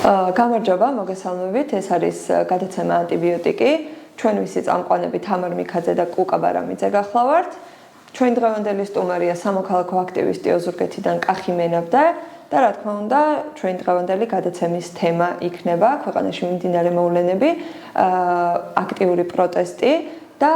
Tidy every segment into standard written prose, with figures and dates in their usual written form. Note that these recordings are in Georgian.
გამარჯობა, მოგესალმებით. ეს არის გადაცემა ანტიბიოტიკი. ჩვენ ვისი წამყვანები თამარ მიქაძე და კუკა ბარამიძე გახლავართ. ჩვენ დღევანდელი სტუმარია სამოქალაქო აქტივისტი ოზურგეთიდან კახი მენაბდა და რა თქმა უნდა, ჩვენ დღევანდელი გადაცემის თემა იქნება ქვეყანაში მიმდინარე მოვლენები, აქტიური პროტესტი და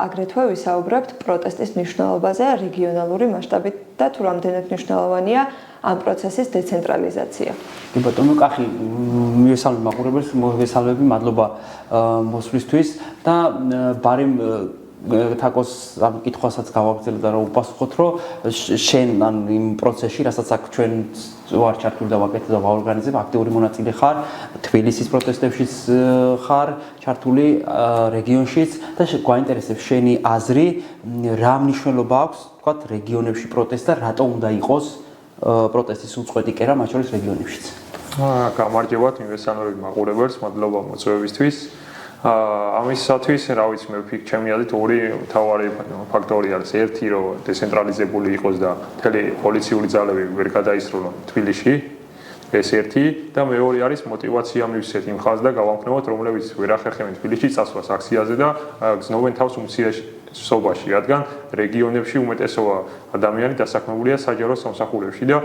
აგრეთვე ვისაუბრებთ პროტესტის მნიშვნელობაზე რეგიონალური მასშტაბით და თუ რამდენად მნიშვნელოვანია ამ პროცესის დეცენტრალიზაცია. კი ბატონო, კახი, მივესალმებ მაყურებელს, მოგესალმები, მადლობა მოსვლისთვის და ბარემ თაკოს ამ კითხვასაც გავაგრძელებ და რა უპასუხოთ, რომ შენ ან იმ პროცესში, რასაც აქ ჩვენ ვარ ჩართული და ვაკეთებ და ვაორგანიზებ, აქტიური მონაწილე ხარ, თბილისის პროტესტებშიც ხარ ჩართული, რეგიონშიც და გვაინტერესებს შენი აზრი, რა მნიშვნელობა აქვს, თქვათ, რეგიონებში პროტესტი და რატომ უნდა იყოს პროტესტის უწყვეტი კერა, მათ შორის რეგიონებშიც. გამარჯობათ, მივესალმებით მაყურებელს, მადლობა მოწვევისთვის. ამისათვის, რა ვიცი, მე ვფიქრ, ჩემი აზრით ორი მთავარი ფაქტორი არის. ერთი, რომ დეცენტრალიზებული იყოს და მთელი პოლიციური ძალები ვერ გადაისროლონ თბილისში. ეს ერთი და მეორე არის мотиваცია მივცეთ იმ ხაზს და გავამქნევოთ, რომლებიც ვერ ახერხებენ თბილისში წასვლას აქციაზე და გზნობენ თავს უმცირესობაში, რადგან რეგიონებში უმეტესობა ადამიანი დასაქმებულია საჯარო სამსახურებში და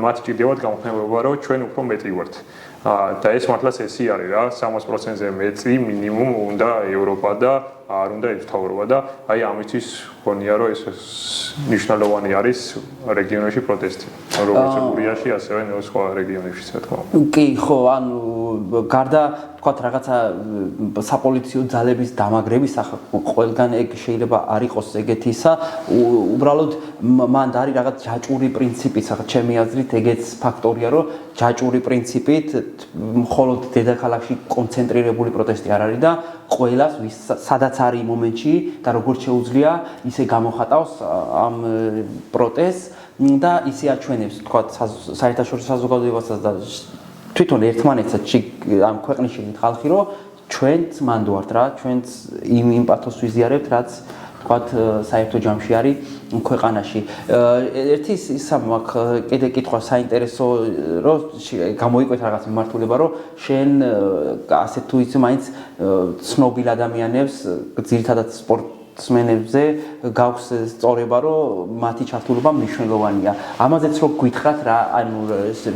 მათ ჭირდებათ გამხნევება, რომ ჩვენ უფრო მეტი ვართ. და ეს მართლაც ესე არის რა, 60%-ზე მეტი მინიმუმ უნდა ევროპა და არ უნდა ერთთავრობა და აი ამისთვის გონია რომ ეს მნიშვნელოვანი არის რეგიონებში პროტესტი. როგორც გურიაში, ასევე სხვა რეგიონებში, რა თქმა უნდა. კი, ხო, ანუ გარდა თქვათ რაღაცა საპოლიციო ძალების დამაგრების ახლა ყველგან ეგ შეიძლება არ იყოს ეგეთისა, უბრალოდ მან არის რაღაც ჯაჭვური პრინციპიც, ახლა ჩემი აზრით ეგეც ფაქტორია, რომ ჯაჭვური პრინციპით მხოლოდ დედაქალაქში კონცენტრირებული პროტესტი არ არის და ყველას სადაც არის მომენტში და როგორც შეუძლია ისე გამოხატავს ამ პროტესტს და ისე აჩვენებს თქვათ საერთაშორისო საზოგადოებასაც და თვითონ ერთმანეთსაც ამ ქვეყნის შიგნით ხალხი, რომ ჩვენც მანდ ვართ რა, ჩვენც იმ პათოს ვიზიარებთ, რაც თქვათ საერთო ჯამში არის ქვეყანაში. ერთი ისა მაქვს კიდე კითხვა საინტერესო, რომ გამოიკვეთ რაღაც მიმართულება, რომ შენ ასე თუ იცი მაინც ცნობილ ადამიანებს, ძირითადად სპორტსმენებზე გაქვს სწორება, რომ მათი ჩართულობა მნიშვნელოვანია. ამაზეც რო გითხრათ რა, ანუ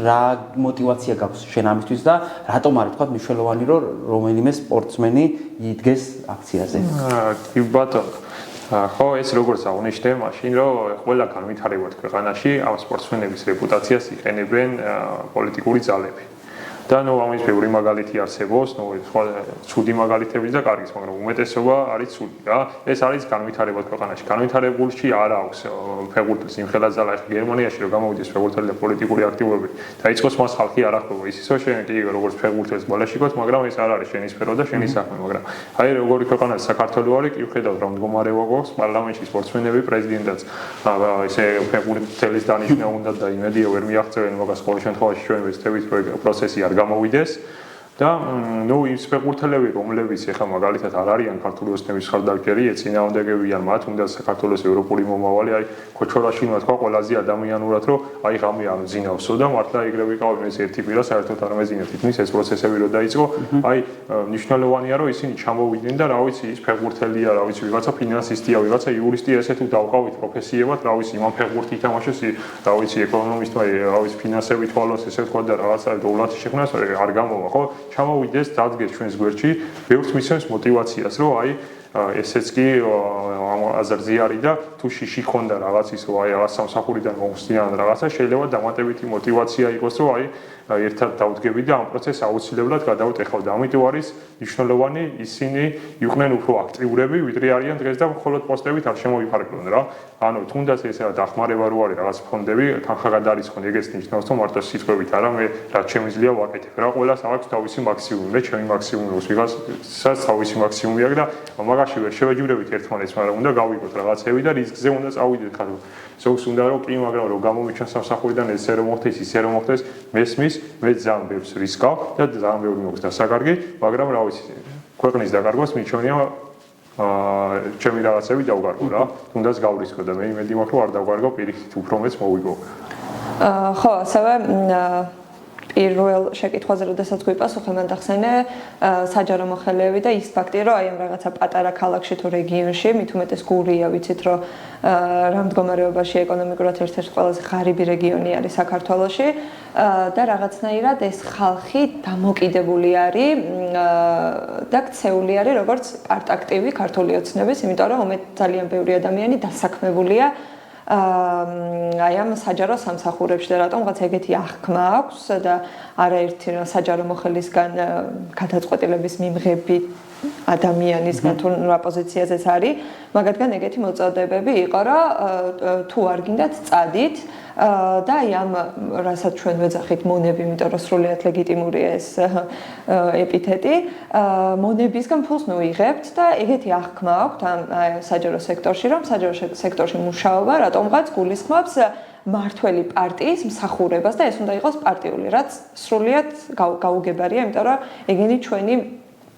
რა мотиваცია გაქვს შენ ამისთვის და რატომ არის თქვათ მნიშვნელოვანი, რომ რომელიმე სპორტსმენი იდგეს აქციაზე? კი ბატონო. ხო, ეს როგორც აღნიშნე, მაშინ რომ ყველა განვითარებად ქვეყანაში ამ სპორტსმენების რეპუტაციას იყენებენ პოლიტიკური ძალები. და ნუ ამის ბევრი მაგალითი არსებობს, ნუ სხვა ცუდი მაგალითებიც და კარგიც, მაგრამ უმეტესობა არის ცუდი რა. ეს არის განვითარებად ქვეყანაში. განვითარებულში არ აქვს ფეხბურთის იმხელა ძალა, ახლა გერმანიაში რომ გამოვიდეს ფეხბურთელი და პოლიტიკური აქტივობები, დაიწყოს მას ხალხი არ ახლობა. ის ისო შენ კი როგორც ფეხბურთელს ბალაშიკოთ, მაგრამ ეს არ არის შენი სფერო და შენი საქმე, მაგრამ აი როგორი ქვეყანა საქართველო არის, კი ვხედავთ რომ მდგომარეობა გვაქვს, პარლამენტში სპორტსმენები, პრეზიდენტაც ესე ფეხბურთელის დანიშნა უნდა და იმედია ვერ მიაღწევენ, მაგას ყოველ შემთხვევაში ჩვენ ვეცდებით პროცესი არ გამოვიდეს და ნუ იმ ფეხბურთელები, რომლებიც ეხლა მაგალითად არ არიან ქართული ოცნების ხარდაჭერი, ეწინააღმდეგებიან მათ, უნდა საქართველოს ევროპული მომავალი, აი ქოჩორაშვილმა თქვა ყველაზე ადამიანურად, რომ აი ღამე არ ძინავსო და მართლა ეგრევე ვიყავენ ეს ერთი კვირა, საერთოდ არ მეძინა თითქმის ეს პროცესები რო დაიწყო, აი მნიშვნელოვანია რომ ისინი ჩამოვიდნენ და რა ვიცი, ის ფეხბურთელია, რა ვიცი, ვიღაცა ფინანსისტია, ვიღაცა იურისტია, ესე თუ დავყავით პროფესიებად, რა ვიცი, იმან ფეხბურთი ითამაშოს, რა ვიცი, ეკონომისტმა, რა ვიცი, ფინანსები თვალოს, ესე თქვა და რაღაცა დოვლათი შექმნას არ გამოვა, ხო? ჩამოვიდეს დადგეს ჩვენს გვერდში, ბევრს მისცემს мотиваციას, რომ აი ესეც კი აზრზე არის და თუ შიში ხონდა რაღაცის, რომ აი რაღაც სამსახურიდან მომხსნიან რაღაცა, შეიძლება დამატებითი мотиваცია იყოს, რომ აი ერთად დავდგებით და ამ პროცესს აუცილებლად გადავტეხავთ. ამიტომ არის მნიშვნელოვანი ისინი იყვნენ უფრო აქტიურები, ვიდრე არიან დღეს და მხოლოდ პოსტებით არ შემოიფარგლონ რა. ანუ თუნდაც ესე დახმარება რო არის რაღაც ფონდები, თანხა გადაარიცხონ, ეგეც ნიშნავს, რომ მარტო სიტყვებით არა, მე რაც შემიძლია ვაკეთებ რა. ყველას აქვს თავისი მაქსიმუმი, მე ჩემი მაქსიმუმი აქვს, ვიღაცას თავისი მაქსიმუმი აქვს და მაგაში ვერ შევაჯვრებით ერთმანეთს, მაგრამ უნდა გავიგოთ რაღაცები და რისკზე უნდა წავიდეთ ხარ. ზოგს უნდა რომ კი, მაგრამ რომ გამომიჩნდეს სამსახურიდან ესე რომ მოხდეს, ისე რომ მოხდეს, მესმის, მე ძალიან ბევრს რისკავ და ძალიან ბევრი მოხდა დასაკარგი, მაგრამ რა ვიცი, ქვეყნის დაკარგვას მიჩვენია ჩემი რაღაცები დავგარგო რა, თუნდაც გავრისკო და მე იმედი მაქვს რომ არ დავგარგო, პირიქით უფრო მეც მოვიგო. ხო, ასევე პირველ შეკითხვაზე როდესაც გვიპასუხე, მან დახსენე საჯარო მოხელეები და ის ფაქტი, რომ აი ამ რაღაცა პატარა ქალაქში თუ რეგიონში, მით უმეტეს გურია, ვიცით, რომ რა მდგომარეობაში ეკონომიკურად ერთ-ერთი ყველაზე ღარიბი რეგიონი არის საქართველოში და რაღაცნაირად ეს ხალხი დამოკიდებული არის და ქცეული არის როგორც პარტაქტივი ქართული ოცნების, იმიტომ რომ ძალიან ბევრი ადამიანი დასაქმებულია აი ამ საჯარო სამსახურებში და რატომღაც ეგეთი აღქმა აქვს და არაერთი საჯარო მოხელისგან გადაწყვეტილების მიმღები ადამიანისგან თუ რა პოზიციაზეც არის, მაგათგან ეგეთი მოწოდებები იყო, რომ თუ არ გინდათ წადით და აი ამ რასაც ჩვენ ვეძახით მონები, იმიტომ რომ სრულიად ლეგიტიმურია ეს ეპითეტი, მონებისგან ფულს ნუიღებთ და ეგეთი აღქმა აქვთ ამ საჯარო სექტორში, რომ საჯარო სექტორში მუშაობა რატომღაც გულისხმობს მართველი პარტიის მსახურებას და ეს უნდა იყოს პარტიული, რაც სრულიად გაუგებარია, იმიტომ რომ ეგენი ჩვენი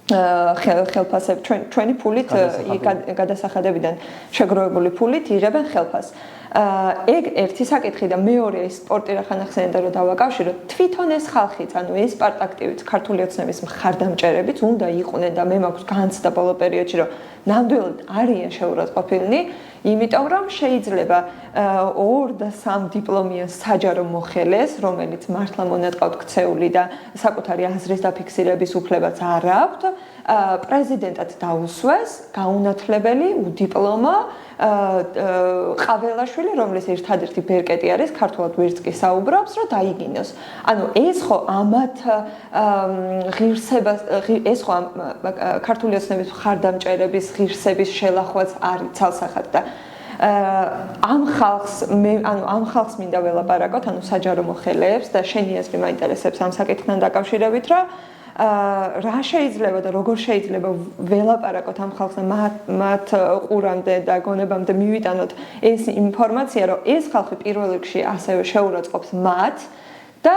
ხელფასები ჩვენი ფულით გადასახადებიდან შეგროვებული ფულით იღებენ ხელფასს. ეგ ერთი საკითხი და მეორე ის სპორტი რა ხანახსენდა რომ დავაკავშირო თვითონ ეს ხალხიც, ანუ ეს პარტაქტივიც, ქართული ოცნების მხარდამჭერებიც უნდა იყვნენ და მე მაქვს განცდა ბოლო პერიოდში რომ ნამდვილად არიან შეურაცხყოფილნი, იმიტომ რომ შეიძლება 2 და 3 დიპლომიან საჯარო მოხელეს, რომელიც მართლა მონატყავთ ქცეული და საკუთარი აზრის დაფიქსირების უფლებაც არ აქვთ, პრეზიდენტად დაუსვეს გაუნათლებელი, უდიპლომო ყაველაშვილი, რომლის ერთადერთი ბერკეტი არის, ქართულად ვერც კი საუბრობს, რომ დაიგინოს. ანუ ეს ხო ამათ ღირსებას, ეს ხო ქართული ოცნების მხარდამჭერების ღირსების შელახვაც არის ცალსახად და ამ ხალხს მინდა ველაპარაკოთ, ანუ საჯარო მოხელეებს და შენი აზრი მაინტერესებს ამ საკითხთან დაკავშირებით, რომ რა შეიძლება და როგორ შეიძლება ველაპარაკოთ ამ ხალხს და მათ ყურამდე და გონებამდე მივიტანოთ ეს ინფორმაცია, რომ ეს ხალხი პირველ რიგში ასევე შეურაცხყოფს მათ და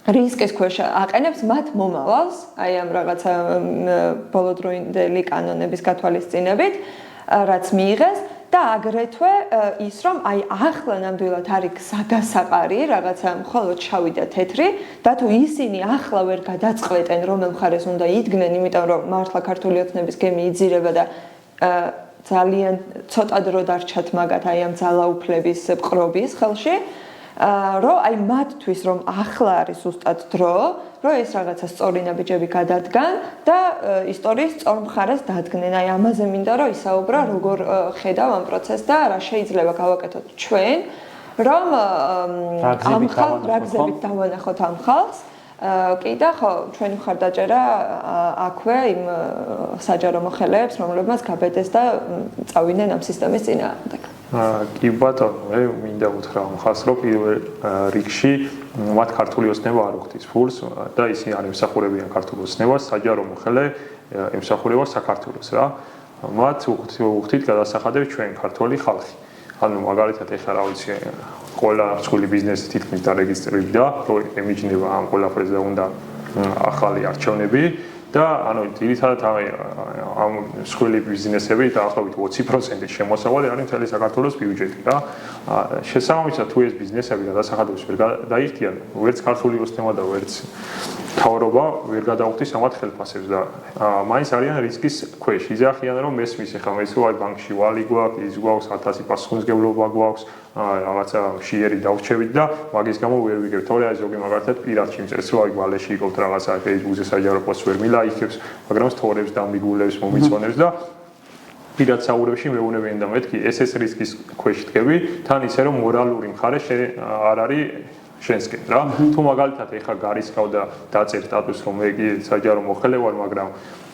რისკის ქვეშ აყენებს მათ მომავალს, აი ამ რაღაცა ბოლოდროინდელი კანონების გათვალისწინებით, რაც მიიღეს და აგრეთვე ის რომ აი ახლა ნამდვილად არის გადასაყარი რაღაცა მხოლოდ შავი და თეთრი და თუ ისინი ახლა ვერ გადაწყვეტენ რომელ მხარეს უნდა იდგნენ, იმიტომ რომ მართლა ქართული ოცნების გემი იძირება და ძალიან ცოტა დრო დარჩათ მაგათ აი ამ ძალაუფლების ყრობის ხელში, რომ აი მათთვის რომ ახლა არის ზუსტად დრო, რომ ეს რაღაცა სწორი ნაბიჯები გადადგან და ისტორიის სწორ მხარეს დადგნენ. აი ამაზე მინდა რომ ისაუბრა, როგორ ხედავ ამ პროცესს და რა შეიძლება გავაკეთოთ ჩვენ, რომ რა გზებით დავანახოთ ამ ხალხს. კი და ხო, ჩვენი მხარდაჭერა აქვე იმ საჯარო მოხელეებს, რომლებმაც გაბედეს და წავიდნენ ამ სისტემის წინააღმდეგ. კი ბატონო, მე მინდა უთხრა ამ ხალხს, რომ პირველ რიგში მათ ქართული ოცნება არ უხდის ფულს და ისინი არ ემსახურებიან ქართულ ოცნებას, საჯარო მოხელე ემსახურება საქართველოს რა. მათ უხდით გადასახადებს ჩვენ ქართული ხალხი. ანუ მაგალითად ეხლა რა ვიცი, ყველა რთული ბიზნესი თითქმის დარეგისტრირდა, რომ ემიჯნება ამ ყველაფერზე უნდა ახალი არჩევნები და ანუ ძირითადად ამ მსხვილი ბიზნესები დაახლოებით 20% შემოსავალი არის მთელი საქართველოს ბიუჯეტი რა. შესაბამისად თუ ეს ბიზნესები გადასახადებს ვერ დაიხდიან, ვერც ქართული ოცნება და ვერც მთავრობა ვერ გადაუხდის ამათ ხელფასებს და მაინც არიან რისკის ქვეშ. იძახიან რომ მესმის ეხლა მეც ვარ ბანკში ვალი გვაქვს, ის გვაქვს 1000 პასუხისმგებლობა გვაქვს, რაღაცა მშიერი დავრჩებით და მაგის გამო ვერ ვიგებ. თორე აი ზოგი მაგალითად პირადში მწერს რომ აი ვალეში იყოფთ რაღაცა Facebook-ზე საჯარო პოსტს ვერ მილაიქებს, მაგრამ სტორებს დამიგულებს, მომიწონებს და პირად საუბრებში მეუბნებიან და მეთქი ეს რისკის ქვეშ დგები, თან ისე რომ მორალური მხარე არ არის შენსკენ რა. თუ მაგალითად ეხა გარისკავ და დაწერ სტატუსს რომ მე კი საჯარო მოხელე ვარ, მაგრამ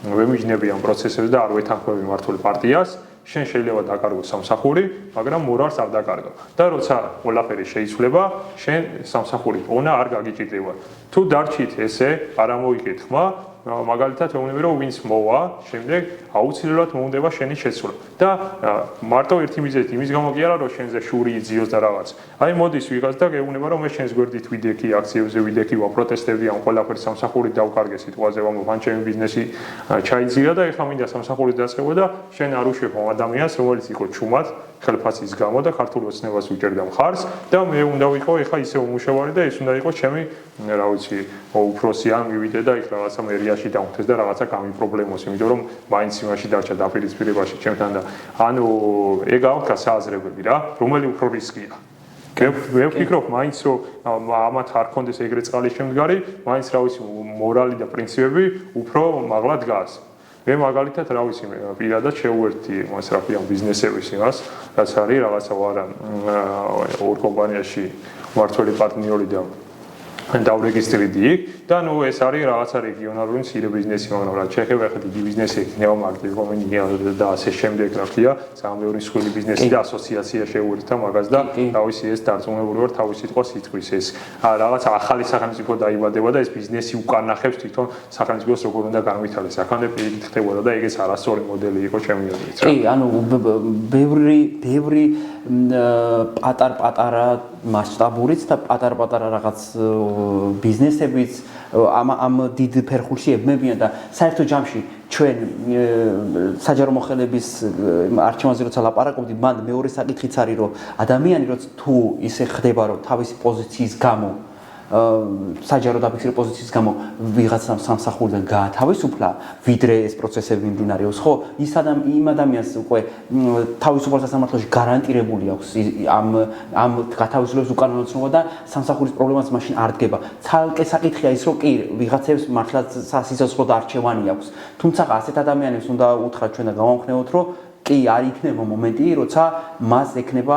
ვემიჯნები ამ პროცესებს და არ ვეთანხმები მართული პარტიას, შენ შეიძლება დაკარგო სამსახური, მაგრამ მორალს არ დაკარგო. და როცა ყველაფერი შეიცვლება, შენ სამსახური პოვნა არ გაგიჭირდება. თუ დარჩით ესე, არ ამოიგეთ ხმა, მაგალითად ვეუბნები რომ ვინც მოვა, შემდეგ აუცილებლად მოუნდება შენი შეცვლა. და მარტო ერთი მიზეზით იმის გამო კი არა რომ შენზე შური იძიოს და რაღაც. აი მოდის ვიღაც და გეუბნება რომ მე შენს გვერდით ვიდექი, აქციებზე ვიდექი, ვაპროტესტები ამ ყველაფერს სამსახური დავკარგე სიტუაციაზე, ვამბობ ჩემი ბიზნესი ჩაიძირა და ეხლა მინდა სამსახურის დაწყება და შენ არ უშვებ ამ ადამიანს, რომელიც იყო ჩუმად ხელფასის გამო და ქართულ ოცნებას უჭერდა მხარს და მე უნდა ვიყო ეხა ისე უმუშევარი და ეს უნდა იყოს ჩემი რა ვიცი უფროსი ან მივიდე და იქ რაღაცა მერიაში დავხდეს და რაღაცა გამიპრობლემოს, იმიტომ რომ მაინც იმაში დარჩა დაპირისპირებაში ჩემთან და ანუ ეგ აქვს გასააზრებები რა, რომელი უფრო რისკია. მე ვფიქრობ მაინც რომ ამათ არ კონდეს ეგრე წყალი შემდგარი, მაინც რა ვიცი მორალი და პრინციპები უფრო მაღლა დგას. მე მაგალითად რა ვიცი პირადად შევუერთდი მას რა ქვია ბიზნესების იმას, რაც არის რაღაცა ვარა ორ კომპანიაში მართველი პარტნიორი და დავრეგისტრირდი იქ და ნუ ეს არის რაღაცა რეგიონალური მცირე ბიზნესი, მაგრამ რა ჩეხები ახლა დიდი ბიზნესი იქნება მაგდრე კომენია და ასე შემდეგ რა ქვია, ძალიან ბევრი მსხვილი ბიზნესი და ასოციაცია შეუერთდა მაგას და რა ვიცი ეს დარწმუნებული ვარ თავის სიტყვას იტყვის ეს რაღაცა ახალი სახელმწიფო დაიბადება და ეს ბიზნესი უკანახებს თვითონ სახელმწიფოს როგორ უნდა განვითარდეს. აქამდე პირიქით ხდებოდა და ეგეც არასწორი მოდელი იყო ჩემი აზრით რა. კი, ანუ ბევრი პატარ-პატარა მასშტაბურიც და პატარ-პატარა რაღაც ბიზნესებიც ამ დიდ ფერხულში ებმებიან და საერთო ჯამში ჩვენ საჯარო მოხელების არჩევანზე როცა ლაპარაკობდით, მან მეორე საკითხიც არის, რომ ადამიანი როცა თუ ისე ხდება, რომ თავისი პოზიციის გამო საჯარო დაფიქსირებული პოზიციის გამო ვიღაცამ სამსახურიდან გაათავისუფლა, ვიდრე ეს პროცესები მიმდინარეობს, ხო? ის იმ ადამიანს უკვე თავისუფალ სასამართლოში გარანტირებული აქვს ამ გათავისუფლების უკანონოცნება და სამსახურის პრობლემაც მაშინ არ დგება. ცალკე საკითხია ის, რომ კი ვიღაცებს მართლაც სასიცოცხლო არჩევანი აქვს. თუმცა ასეთ ადამიანებს უნდა უთხრათ ჩვენ და გავამხნევოთ, რომ კი არ იქნება მომენტი, როცა მას ექნება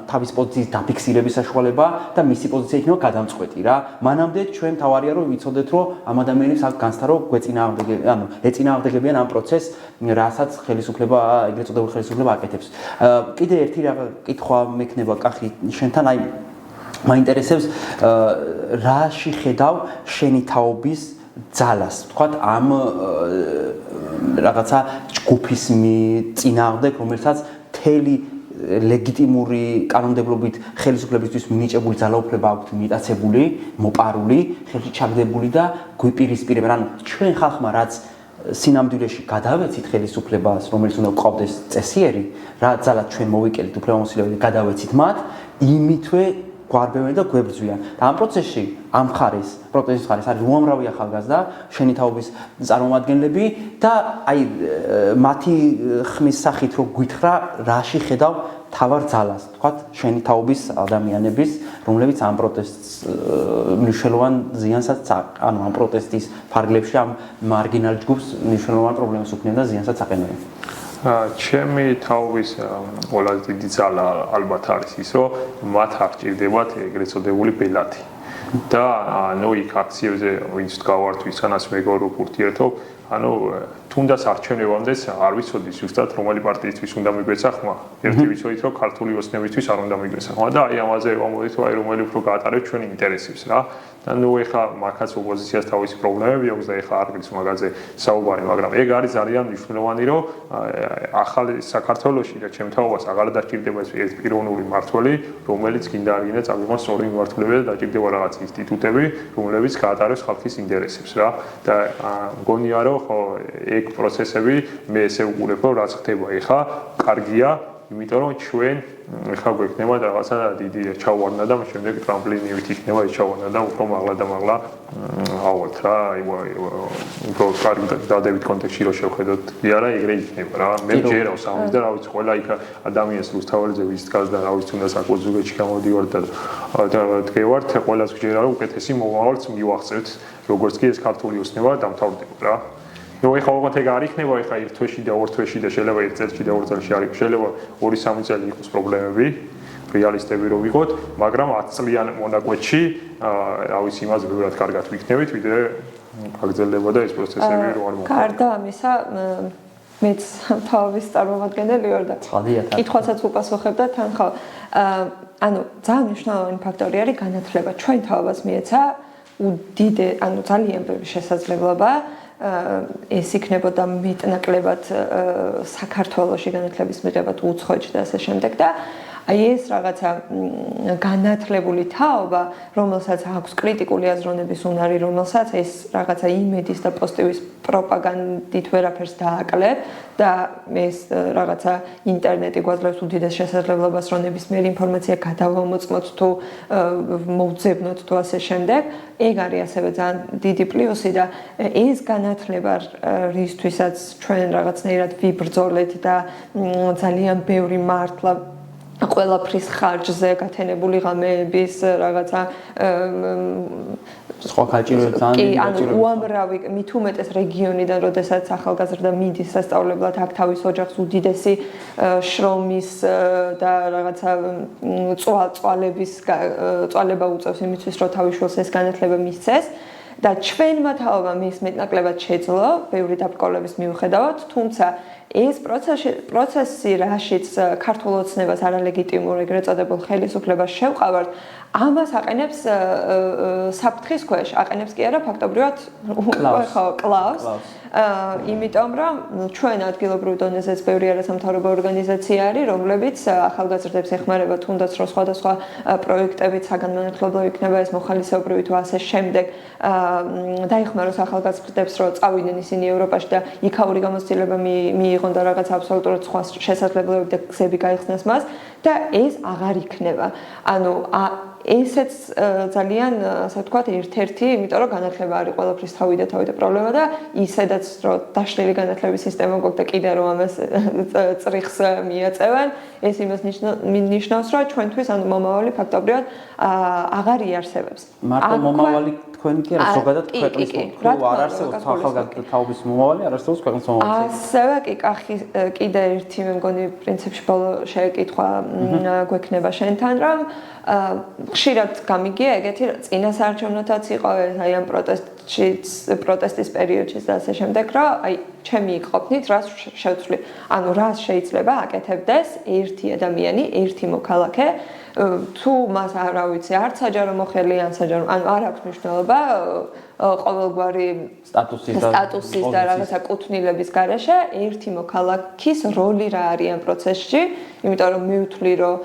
თავის პოზიციის დაფიქსირების საშუალება და მისი პოზიცია იქნება გადამწყვეტი რა. მანამდე ჩვენ თავარია რომ ვიცოდეთ რომ ამ ადამიანებს აქ განსთა რომ ეწინააღმდეგებიან ამ პროცესს, რასაც ხელისუფლება, ეგრეთ წოდებული ხელისუფლება აკეთებს. კიდე ერთი კითხვა მექნება კახი შენთან, აი მაინტერესებს რაში ხედავ შენი თაობის ძალას, თქვათ ამ რაღაცა ჯგუფის წინააღმდეგ, რომელსაც მთელი ლეგიტიმური კანონმდებლობით ხელისუფლებისთვის მინიჭებული ძალაუფლება აქვთ მიტაცებული, მოპარული, ხელში ჩაგდებული და გვიპირისპირებენ. ანუ ჩვენ ხალხმა რაც სინამდვილეში გადავეცით ხელისუფლებას, რომელიც უნდა გვყავდეს წესიერი, რა ძალად ჩვენ მოვიკელით უფლებამოსილებელი გადავეცით მათ, იმითვე გვარბევენ და გვებრძვიან. და ამ პროცესში ამ პროტესტის ხარის არის უამრავი ახალგაზრდა, შენი თაობის წარმომადგენლები და აი მათი ხმის სახით რომ გითხრა, რაში ხედავ თავარ ძალას, თქვათ შენი თაობის ადამიანების, რომლებიც ამ პროტესტს მნიშვნელოვან ზიანსაც, ანუ ამ პროტესტის ფარგლებში ამ მარგინალ ჯგუფს მნიშვნელოვან პრობლემას უქმნიან და ზიანსაც აყენებენ. ჩემი თაობის ყველაზე დიდი ძალა ალბათ არის ის, რომ მათ არ ჭირდებათ ეგრეთ წოდებული ბელადი. და ანუ იქ აქციებზე ვინც გავართ, ვისგანაც მეგობრობ ურთიერთობ, ანუ თუნდაც არჩევნებამდეც არ ვიცოდი ზუსტად რომელი პარტიისთვის უნდა მიგვეცა ხმა. ერთი ვიცოდით რომ ქართული ოცნებისთვის არ უნდა მიგვეცა ხმა და აი ამაზე ვამბობთ რომ აი რომელი უფრო გაატარებს ჩვენი ინტერესებს რა. და ნუ ეხა მაგაც ოპოზიციას თავისი პრობლემები აქვს და ეხა არ გიქს მაგაზე საუბარი, მაგრამ ეგ არის ძალიან მნიშვნელოვანი რომ ახალი საქართველოში და ჩემ თაობას აღარ დაჭირდება ეს პიროვნული მმართველი, რომელიც გინდა არ გინდა წაგვიღოს სწორი მიმართულება და დაჭირდება რაღაც ინსტიტუტები, რომლებიც გაატარებს ხალხის ინტერესებს რა. და მგონია რომ ხო ეგ პროცესები მე ესე ვუყურებ რომ რაც ხდება ეხა კარგია, იმიტომ რომ ჩვენ ეხა გვექნება რაღაცა დიდი ჩავარდნა და შემდეგ ტრამპლინივით იქნება ეს ჩავარდნა და უფრო მაღლა და მაღლა ავალთ რა, უფრო კარგი დადებით კონტექსტში რო შევხედოთ, კი არა ეგრე იქნება რა. მე ჯერავს ამის და რა ვიცი ყველა იქ ადამიანს რუსთაველზე ვის დგას და რა ვიცი უნდა საკულტურაში გამოდივართ და დგევართ, ყველას გჯერა რომ უკეთესი მომავალს მივახცევთ, როგორც კი ეს ქართული ოცნება დამთავრდება რა. ნუ ეხლა ოღონდ ეგ არ იქნება ეხლა ერთ თვეში და ორ თვეში და შეიძლება ერთ წელში და ორ წელში არ იქნება, შეიძლება 2-3 წელი იყოს პრობლემები, რეალისტები რო ვიყოთ, მაგრამ 10 წლიან მონაკვეთში რა ვიცი იმას ბევრად კარგად ვიქნებით, ვიდრე გაგრძელდებოდა ეს პროცესები რო არ მოხდა. გარდა ამისა, მეც თაობის წარმომადგენელი ვარ და კითხვასაც უპასუხებ და თან ხალ. ანუ ძალიან მნიშვნელოვანი ფაქტორი არის განათლება. ჩვენ თაობას მიეცა ანუ ძალიან ბევრი შესაძლებლობა ეს იქნებოდა მეტნაკლებად საქართველოში განათლების მიღებად უცხოეთში და ასე შემდეგ და აი ეს რაღაცა განათლებული თაობა, რომელსაც აქვს კრიტიკული აზროვნების უნარი, რომელსაც ეს რაღაცა იმედის და პოზიტივის პროპაგანდით ვერაფერს დააკლებ და ეს რაღაცა ინტერნეტი გვაძლევს უდიდეს შესაძლებლობას, რომ ნებისმიერი ინფორმაცია გადავამოწმოთ თუ მოვძებნოთ თუ ასე შემდეგ. ეგ არის ასევე ძალიან დიდი პლუსი და ეს განათლება რისთვისაც ჩვენ რაღაცნაირად ვიბრძოლეთ და ძალიან ბევრი მართლა ყველაფრის ხარჯზე გათენებული ღამეების რაღაცა სხვა გაჭირვება ძალიან ანუ უამრავი მით უმეტეს რეგიონიდან, როდესაც ახალგაზრდა მიდის სასწავლებლად აქ თავის ოჯახს უდიდესი შრომის და რაღაცა წვალება უწევს იმისთვის, რომ თავისშვილს ეს განათლება მისცეს და ჩვენმა თაობამ ის მეტნაკლებად შეძლო ბევრი დაბრკოლების მიუხედავად, თუმცა ეს პროცესი, რაშიც ქართულ ოცნებას არალეგიტიმურ ეგრეთ წოდებულ ხელისუფლებას შევყავართ, ამას აყენებს საფრთხის ქვეშ, აყენებს კი არა ფაქტობრივად კლავს. იმიტომ რომ ჩვენ ადგილობრივ დონეზეც ბევრი არასამთავრობო ორგანიზაცია არის, რომლებიც ახალგაზრდებს ეხმარება თუნდაც რომ სხვადასხვა პროექტებით საგანმანათლებლო იქნება ეს მოხალისეობრივი თუ ასე შემდეგ დაიხმაროს ახალგაზრდებს რომ წავიდნენ ისინი ევროპაში და იქაური გამოცდილება მიიღონ და რაღაც აბსოლუტურად სხვა შესაძლებლობები და გზები გაიხსნას მას და ეს აღარ იქნება. ანუ ესეც ძალიან ასე ვთქვათ ერთ-ერთი, იმიტომ რომ განათლება არის ყველაფრის თავი და პრობლემა და ისედაც რომ დაშლილი განათლების სისტემა გვაქვს და კიდე რომ ამას წრიხს მიაწევენ, ეს იმას ნიშნავს, რომ ჩვენთვის ანუ მომავალი ფაქტობრივად აღარ იარსებებს. მარტო მომავალი თქვენ კი არა, ზოგადად ქვეყნის თუ არ არსებობს ახალგაზრდა თაობის მომავალი, არ არსებობს ქვეყნის მომავალი. ასევე კი კიდე ერთი მე მგონი პრინციპში ბოლო შეკითხვა გვექნება შენთან, რომ ხშირად გამიგია ეგეთი წინა საარჩევნოთაც იყო აი ამ პროტესტის პერიოდშიც და ასე შემდეგ, რომ აი ჩემი ყოფნით რას შევცვლი, ანუ რას შეიძლება აკეთებდეს ერთი ადამიანი, ერთი მოქალაქე თუ მას არა ვიცი, არც საჯარო მოხელი ან საჯარო, ანუ არ აქვს მნიშვნელობა ყოველგვარი სტატუსის და რაღაცა კუთვნილების გარეშე ერთი მოქალაქის როლი რა არის ამ პროცესში, იმიტომ რომ მე ვთვლი, რომ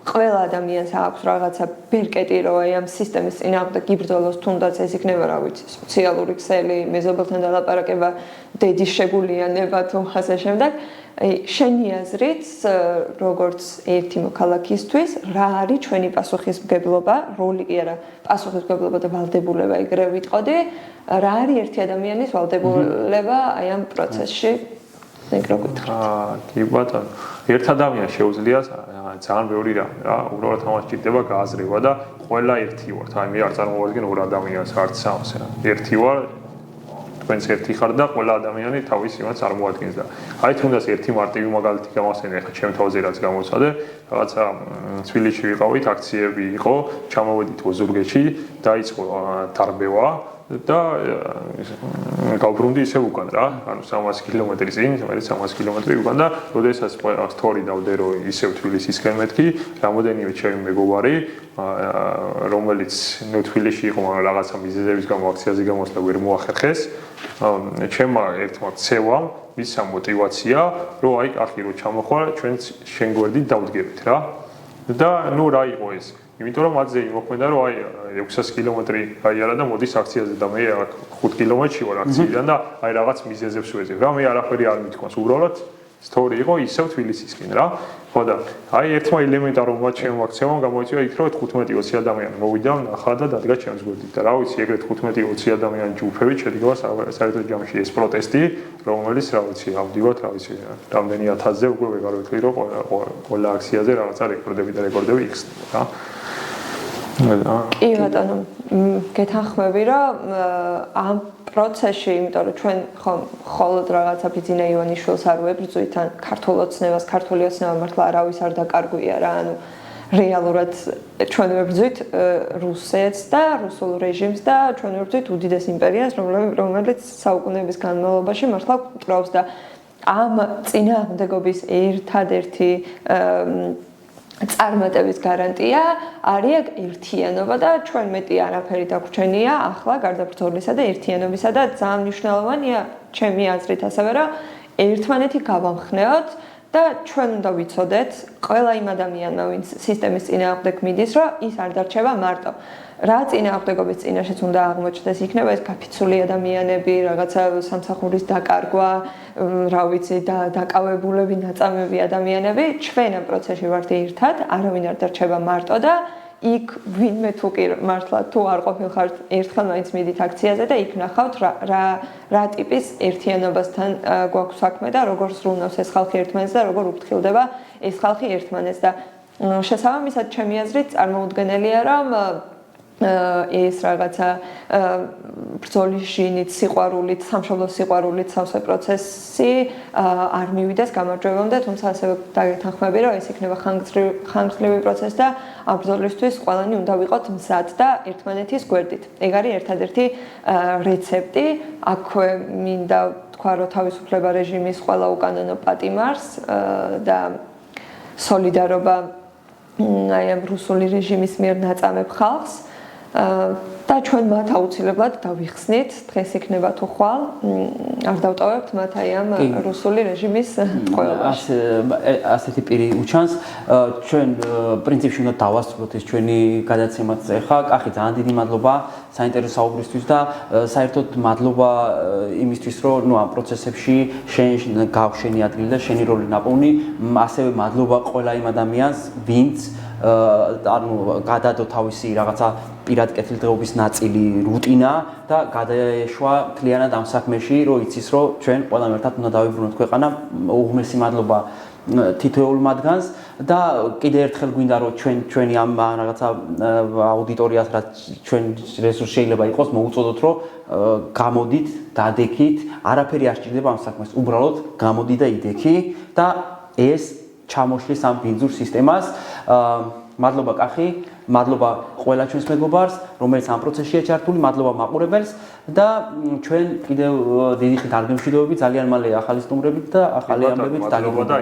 ყველა ადამიანს აქვს რაღაცა ბერკეტი, რომ აი ამ სისტემის წინააღმდეგ იბრძოლოს, თუნდაც ეს იქნება, რა ვიცი, სოციალური ქსელი, მეზობელთან დალაპარაკება, დედის შეგულიანება თუ ასე შემდეგ. შენი აზრით, როგორც ერთი მოქალაქისთვის, რა არის ჩვენი პასუხისმგებლობა, როლი კი არა, პასუხისმგებლობა და ვალდებულება ეგრევე ვიტყოდი, რა არის ერთი ადამიანის ვალდებულება აი ამ პროცესში? ეგრე ვკითხავ. კი ბატონო, ერთ ადამიანს შეუძლია ძალიან ბევრი რა, უბრალოდ ამას ჭირდება გააზრება და ყველა ერთი ვართ. აი მე არ წარმოვადგენ ორ ადამიანს, არც სამს რა. ერთი ვარ თქვენს ერთი ხარ და ყველა ადამიანი თავის იმას წარმოადგენს და აი თუნდაც ერთი მარტივი მაგალითი გამახსენე ახლა ჩემ თავზე რაც გამოცადე რაღაცა თბილისში ვიყავით აქციები იყო ჩამოვედით ოზურგეთში დაიწყო დარბევა და გავბრუნდი ისე უკან რა ანუ 300 კილომეტრი წინ მე 300 კილომეტრი უკან და როდესაც სტორი დავდე რომ ისევ თბილისისკენ მეთქი რამოდენიმე ჩემი მეგობარი რომელიც ნუ თბილისში იყო მაგრამ რაღაცა მიზეზების გამო აქციაზე გამოსვლა ვერ მოახერხეს ჩემმა ერთმა ცევამ მისცა мотиваცია რომ აი კახი რო ჩამოხვალ ჩვენ შენ გვერდით დავდგებით რა და ნუ რა იყო ეს იმიტომ რომ მათზე იმოქმედა რომ აი 600 კილომეტრი გაიარა და მოდის აქციაზე და მე 5 კილომეტრში ვარ აქციიდან და აი რაღაც მიზეზებს ვეძებ რა მე არაფერი არ მithქვას უბრალოდ სტორი იყო ისევ თბილისისკენ რა ხო და აი ერთმა ელემენტარულმა ჩემ აქციამ გამოიწვია იქ რომ 15-20 ადამიანი მოვიდა ნახა და დადგა ჩემს გვერდით და რა ვიცი ეგრეთ 15-20 ადამიანი ჯგუფებით შედგება საერთოდ ჯამში ეს პროტესტი რომელიც რა ვიცი ავდივართ რა ვიცი რამდენი ათასზე უკვე ვეღარ ვეთქვი რომ ყველა აქციაზე რაღაცა რეკორდები იხსნება რა კი ბატონო გეთანხმები რომ ამ პროცესში იმიტომ რომ ჩვენ ხოლოდ რაღაცა ბიძინა ივანიშვილს არ ვებრძვით ან ქართულ ოცნებას ქართული ოცნება მართლა არავის არ დაკარგვია რა ანუ რეალურად ჩვენ ვებრძვით რუსეთს და რუსულ რეჟიმს და ჩვენ ვებრძვით უდიდეს იმპერიას რომელიც საუკუნეების განმავლობაში მართლა კრავს და ამ წინააღმდეგობის ერთადერთი წარმატების გარანტია არის ერთიანობა და ჩვენ მეტი არაფერი დაგვრჩენია ახლა გარდა ბრძოლისა და ერთიანობისა და ძალიან მნიშვნელოვანია ჩემი აზრით ასევე რომ ერთმანეთი გავამხნეოთ და ჩვენ უნდა ვიცოდეთ ყველა იმ ადამიანმა, ვინც სისტემის წინააღმდეგ მიდის, რომ ის არ დარჩება მარტო. რა წინააღმდეგობის წინაშეც უნდა აღმოჩნდეს, იქნება ეს გაფიცული ადამიანები, რაღაცა სამსახურის დაკარგვა, რა ვიცი, დაკავებულები, ნაწამები ადამიანები, ჩვენ ამ პროცესში ვართ ერთად, არავინ არ დარჩება მარტო და იქ ვინმე თუ კი მართლა თუ არ ყოფილხართ ერთხელ მაინც მიდით აქციაზე და იქ ნახავთ რა ტიპის ერთიანობასთან გვაქვს საქმე და როგორ სრულნავს ეს ხალხი ერთმანეთს და როგორ უფრთხილდება ეს ხალხი ერთმანეთს და შესაბამისად ჩემი აზრით წარმოუდგენელია რომ ეს რაღაცა ბრძოლის ჟინით, სიყვარულით, სამშობლოს სიყვარულით სავსე პროცესი არ მივიდეს გამარჯვებამდე, თუმცა ასევე დაგეთანხმები, რომ ეს იქნება ხანგრძლივი პროცესი და ამ ბრძოლისთვის ყველანი უნდა ვიყოთ მზად და ერთმანეთის გვერდით. ეგ არის ერთადერთი რეცეპტი. აქვე მინდა თქვა, რომ თავისუფლება რეჟიმის ყველა უკანონო პატიმარს და სოლიდარობა აი ამ რუსული რეჟიმის მიერ ნაწამებ ხალხს. და ჩვენ მათ აუცილებლად დავიხსნით, დღეს იქნება თუ ხვალ, არ დავტოვებთ მათ აი ამ რუსული რეჟიმის ტყვეობაში. ასეთი პირი უჩანს, ჩვენ პრინციპში უნდა დავასრულოთ ეს ჩვენი გადაცემაც ახლა. კახი, ძალიან დიდი მადლობა საინტერესო საუბრისთვის და საერთოდ მადლობა იმისთვის, რომ ამ პროცესებში შენ გავშენი ადგილი და შენი როლი ნაპოვნი. ასევე მადლობა ყველა იმ ადამიანს, ვინც გადადო თავისი რაღაცა პირად კეთილდღეობის ნაწილი, რუტინა და გადაეშვა მთლიანად ამ საქმეში, რომ იცის, რომ ჩვენ ყველამ ერთად უნდა დავიბრუნოთ ქვეყანა. უღმესი მადლობა თითოეულ მათგანს და კიდევ ერთხელ გვინდა, რომ ჩვენი ამ რაღაცა აუდიტორიას, რაც ჩვენ რესურსი შეიძლება იყოს, მოუწოდოთ, რომ გამოდით, დადექით, არაფერი არ სჭირდება ამ საქმეს. უბრალოდ გამოდი და იდექი და ეს ჩამოშლის ამ ბინძურ სისტემას. მადლობა კახი, მადლობა ყველა ჩვენს მეგობარს, რომელიც ამ პროცესშია ჩართული, მადლობა მაყურებელს და ჩვენ კიდევ დიდი ხნით არ გემშვიდობებით, ძალიან მალე ახალი სტუმრებით და ახალი ამბებით დაგიბრუნდებით. და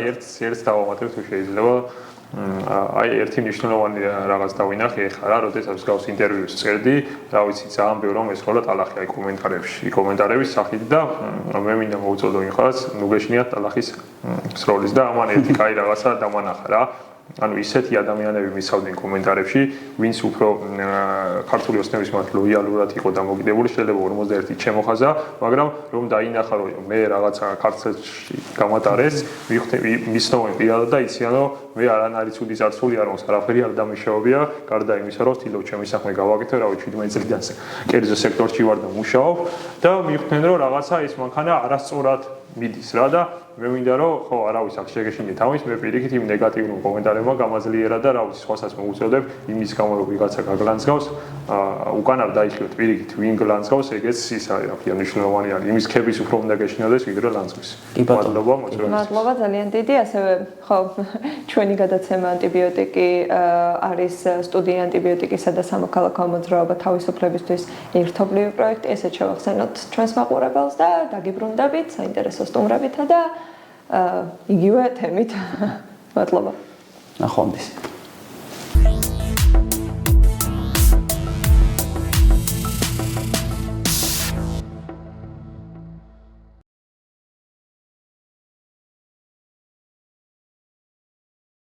ერთს დავამატებთ თუ შეიძლება. აი ერთი მნიშვნელოვანი რაღაც დავინახე ახლა რა, როდესაც გავს ინტერვიუს წერდი, რა ვიცი, ძალიან ბევრი რომ ესროლა ტალახი აი კომენტარების სახით და მე მინდა მოუწოდო იმ ხალხს, ნუ გეშინიათ ტალახის სროლის და ამან ერთი კაი რაღაცა დამანახა რა. ანუ ისეთი ადამიანები მისავდნენ კომენტარებში, ვინც უფრო ქართული ოცნების მიმართ ლოიალურად იყო დამოკიდებული, შეიძლება 51 შემოხაზა, მაგრამ რომ დაინახა რომ მე რაღაცა ქართლში გამატარეს, მისნოვენ პირადად და იციან რომ მე არანაირი ცუდი წარსული არ მაქვს, არაფერი არ დამიშაობია, გარდა იმისა რომ ვთილობ ჩემი საქმე გავაკეთე, რა ვიცი 17 წლიდან კერძო სექტორში ვარ და მუშაობ და მივხვდნენ რომ რაღაცა ის მანქანა არასწორად მიდის რა და მე მინდა რომ ხო არავის აქ შეგეშინდეთ ამის მე პირიქით იმ ნეგატიურ კომენტარებმა გამაძლიერა და რა ვიცი სხვასაც მოუწოდებ იმის გამო რომ ვიღაცა გაგლანძღავს უკან არ დაიხიოთ პირიქით ვინ გლანძღავს ეგეც ის არის რა ქვია მნიშვნელოვანი არის იმის ქების უფრო უნდა გეშინოდეს ვიდრე ლანძღვის მადლობა მოწვევისთვის მადლობა ძალიან დიდი ასევე ხო ჩვენი გადაცემა ანტიბიოტიკი არის სტუდია ანტიბიოტიკისა და სამოქალაქო მოძრაობა თავისუფლებისთვის ერთობლივი პროექტი ესეც შევახსენოთ ჩვენს მაყურებელს და დაგიბრუნდებით საინტერესო სტუმრებითა და იგივე თემით. მადლობა. ნახვამდის.